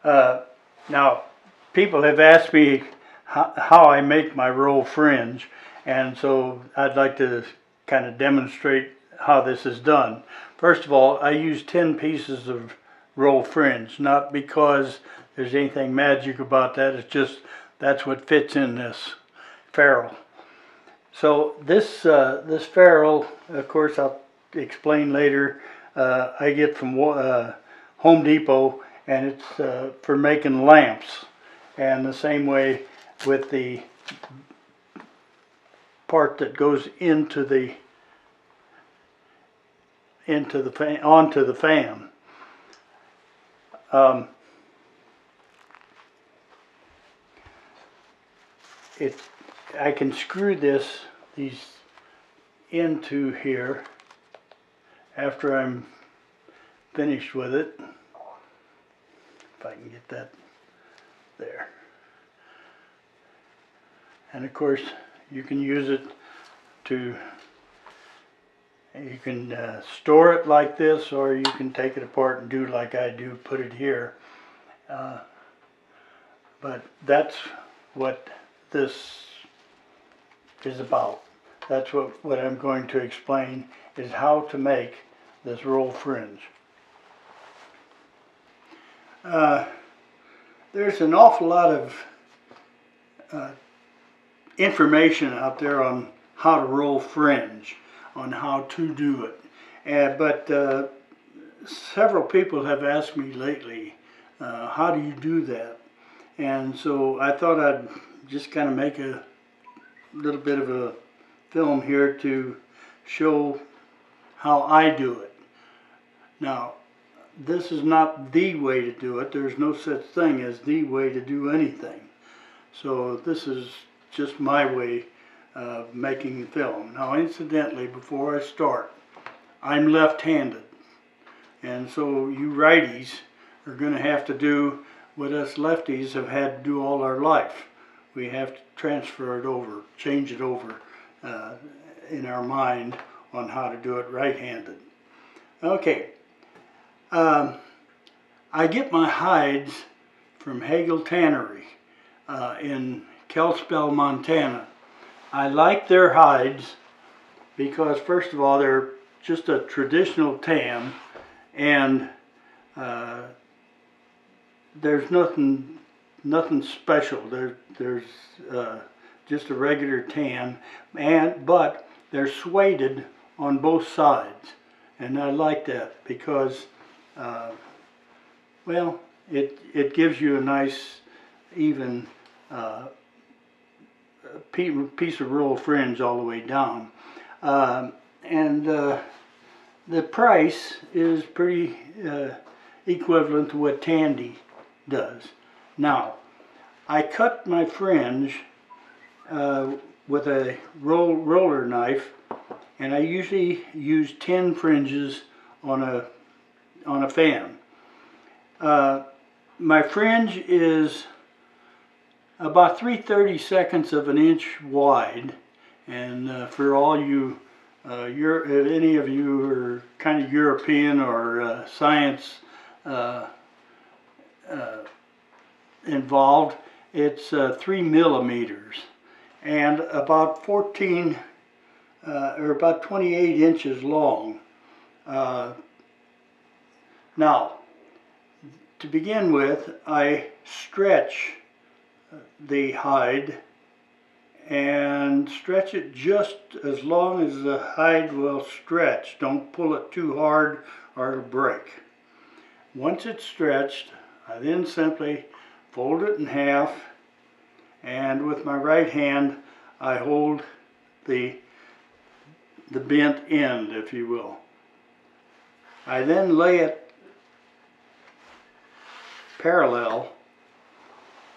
Now, people have asked me how I make my roll fringe, and so I'd like to kind of demonstrate how this is done. First of all, I use 10 pieces of roll fringe, not because there's anything magic about that, it's just that's what fits in this ferrule. So this ferrule, of course, I'll explain later, I get from Home Depot, and it's for making lamps. And the same way with the part that goes into the fan, onto the fan. I can screw these into here after I'm finished with it. If I can get that there. And of course, you can use it to, you can store it like this, or you can take it apart and do like I do, put it here. But that's what this is about. That's what I'm going to explain, is how to make this roll fringe. There's an awful lot of information out there on how to roll fringe, on how to do it. But several people have asked me lately, how do you do that? And so I thought I'd just kind of make a little bit of a film here to show how I do it. Now, this is not the way to do it. There's no such thing as the way to do anything. So this is just my way of making the film. Now, incidentally, before I start, I'm left-handed. And so you righties are going to have to do what us lefties have had to do all our life. We have to transfer it over, change it over in our mind on how to do it right-handed. Okay, I get my hides from Hagel Tannery in Kalispell, Montana. I like their hides because, first of all, they're just a traditional tan, and there's nothing special. There's just a regular tan, but they're suede on both sides, and I like that because, well, it gives you a nice, even piece of roll fringe all the way down, and the price is pretty equivalent to what Tandy does. Now, I cut my fringe with a roller knife, and I usually use 10 fringes on a fan. My fringe is about 3/32 of an inch wide, and for all you, any of you who are kind of European or science involved, it's 3 millimeters and about 14 or about 28 inches long. Now, to begin with, I stretch the hide and stretch it just as long as the hide will stretch. Don't pull it too hard or it'll break. Once it's stretched, I then simply fold it in half, and with my right hand I hold the bent end, if you will. I then lay it parallel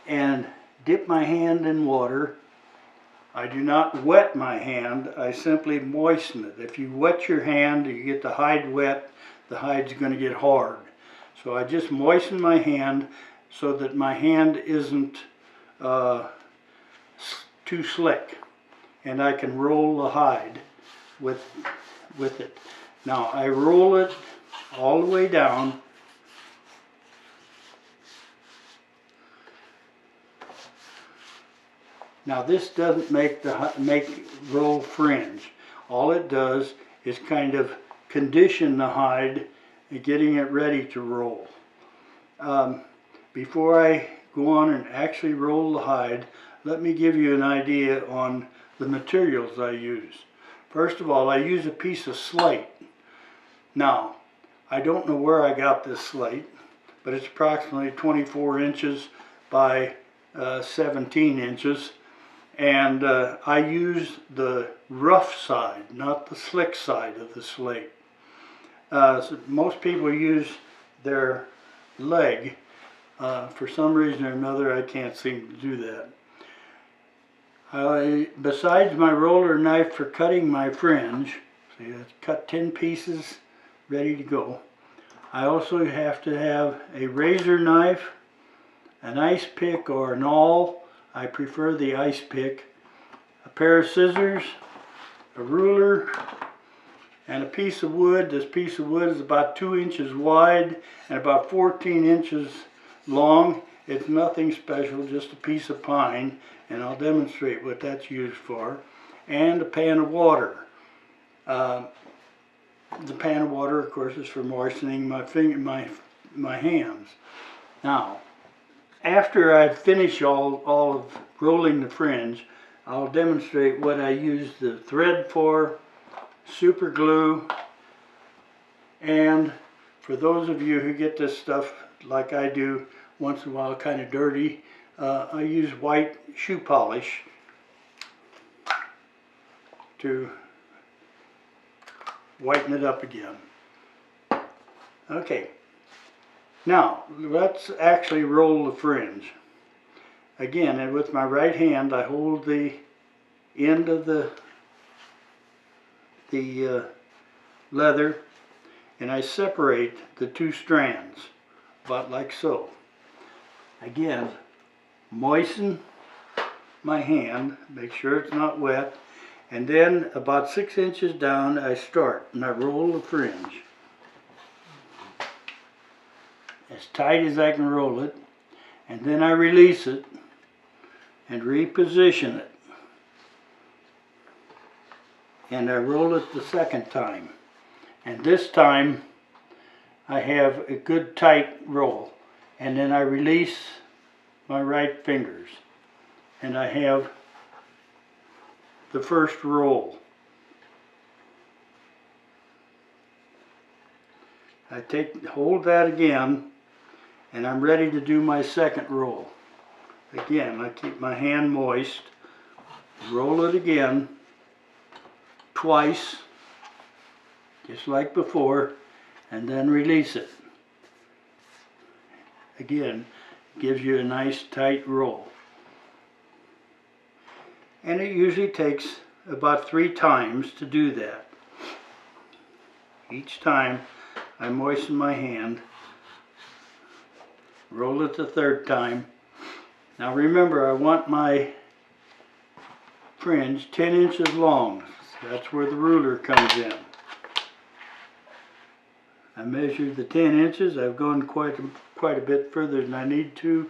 and dip my hand in water. I do not wet my hand, I simply moisten it. If you wet your hand, you get the hide wet, the hide's going to get hard. So I just moisten my hand so that my hand isn't too slick, and I can roll the hide with it. Now I roll it all the way down, Now this doesn't make roll fringe. All it does is kind of condition the hide and getting it ready to roll. Before I go on and actually roll the hide, let me give you an idea on the materials I use. First of all, I use a piece of slate. Now, I don't know where I got this slate, but it's approximately 24 inches by 17 inches. And I use the rough side, not the slick side of the slate. So most people use their leg. For some reason or another, I can't seem to do that. Besides my roller knife for cutting my fringe, see, I've cut 10 pieces ready to go. I also have to have a razor knife, an ice pick or an awl. I prefer the ice pick, a pair of scissors, a ruler, and a piece of wood. This piece of wood is about 2 inches wide and about 14 inches long. It's nothing special, just a piece of pine, and I'll demonstrate what that's used for. And a pan of water. The pan of water, of course, is for moistening my hands. Now, after I finish all of rolling the fringe, I'll demonstrate what I use the thread for, super glue, and for those of you who get this stuff like I do once in a while kind of dirty, I use white shoe polish to whiten it up again. Okay. Now, let's actually roll the fringe. Again, and with my right hand, I hold the end of the leather, and I separate the two strands, about like so. Again, moisten my hand, make sure it's not wet, and then about 6 inches down, I start, and I roll the fringe as tight as I can roll it, and then I release it and reposition it, and I roll it the second time, and this time I have a good tight roll, and then I release my right fingers and I have the first roll. I hold that again, and I'm ready to do my second roll. Again, I keep my hand moist, roll it again, twice, just like before, and then release it. Again, gives you a nice tight roll. And it usually takes about 3 times to do that. Each time I moisten my hand, roll it the third time. Now remember, I want my fringe 10 inches long. That's where the ruler comes in. I measured the 10 inches. I've gone quite a bit further than I need to,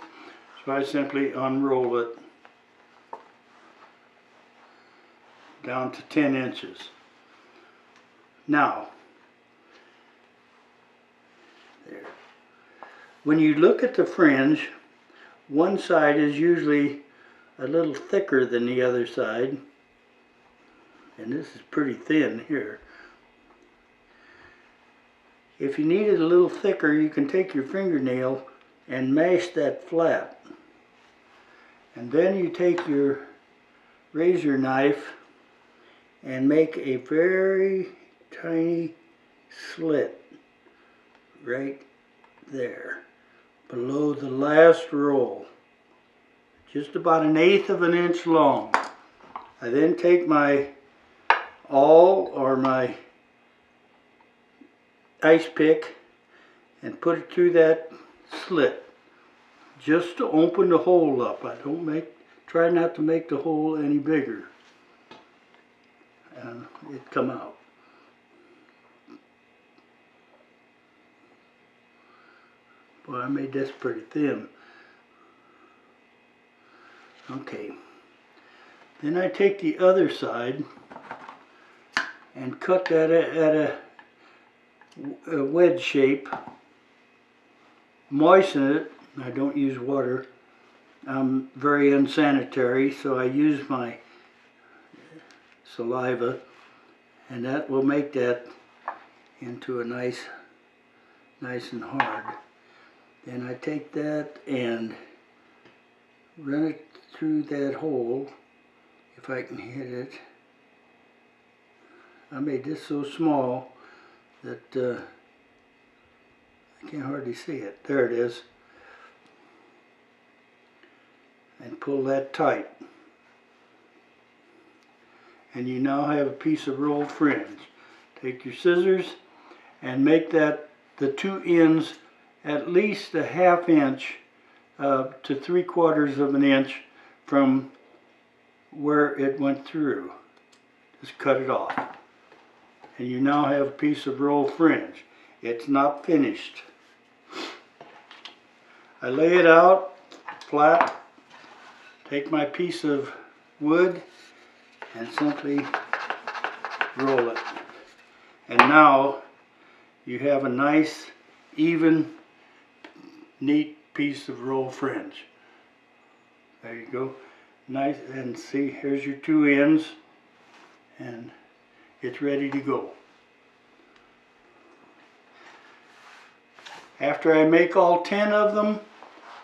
so I simply unroll it down to 10 inches. Now, there. When you look at the fringe, one side is usually a little thicker than the other side, and this is pretty thin here. If you need it a little thicker, you can take your fingernail and mash that flat. And then you take your razor knife and make a very tiny slit right there below the last roll, just about 1/8 of an inch long. I then take my awl or my ice pick and put it through that slit just to open the hole up. I try not to make the hole any bigger, and it come out. Boy, I made this pretty thin. Okay, Then I take the other side and cut that at a wedge shape. Moisten it. I don't use water. I'm very unsanitary, so I use my saliva, and that will make that into a nice and hard. Then I take that and run it through that hole, if I can hit it. I made this so small that I can't hardly see it. There it is. And pull that tight. And you now have a piece of rolled fringe. Take your scissors and make that the two ends at least a ½ inch to 3/4 of an inch from where it went through. Just cut it off. And you now have a piece of rolled fringe. It's not finished. I lay it out flat, take my piece of wood and simply roll it. And now you have a nice, even, neat piece of rolled fringe. There you go. Nice, and see, here's your two ends, and it's ready to go. After I make all 10 of them,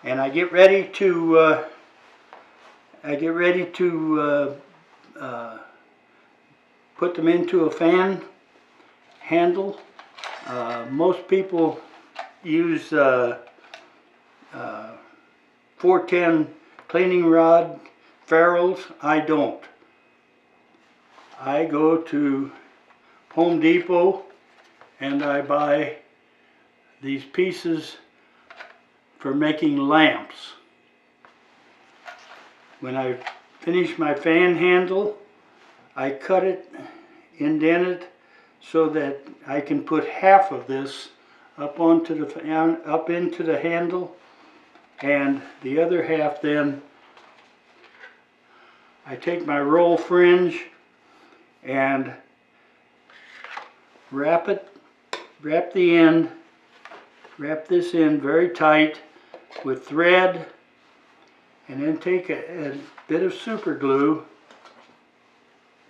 and I get ready to put them into a fan handle. Most people use 410 cleaning rod ferrules. I don't. I go to Home Depot and I buy these pieces for making lamps. When I finish my fan handle, I cut it, indent it, so that I can put half of this up onto the fan, up into the handle, and the other half then I take my roll fringe and wrap the end, wrap this in very tight with thread, and then take a bit of super glue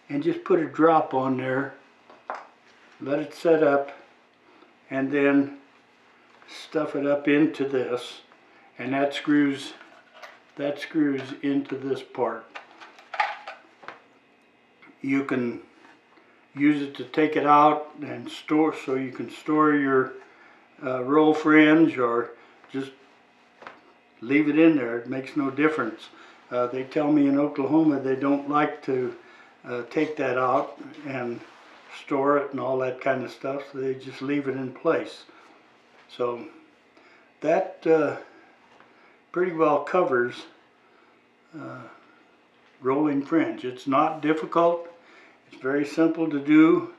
and just put a drop on there, let it set up, and then stuff it up into this, and that screws into this part. You can use it to take it out and store, so you can store your roll fringe, or just leave it in there. It makes no difference. They tell me in Oklahoma they don't like to take that out and store it and all that kind of stuff, so they just leave it in place. So that pretty well covers rolling fringe. It's not difficult. It's very simple to do,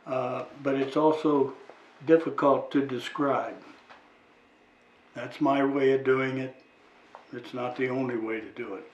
but it's also difficult to describe. That's my way of doing it. It's not the only way to do it.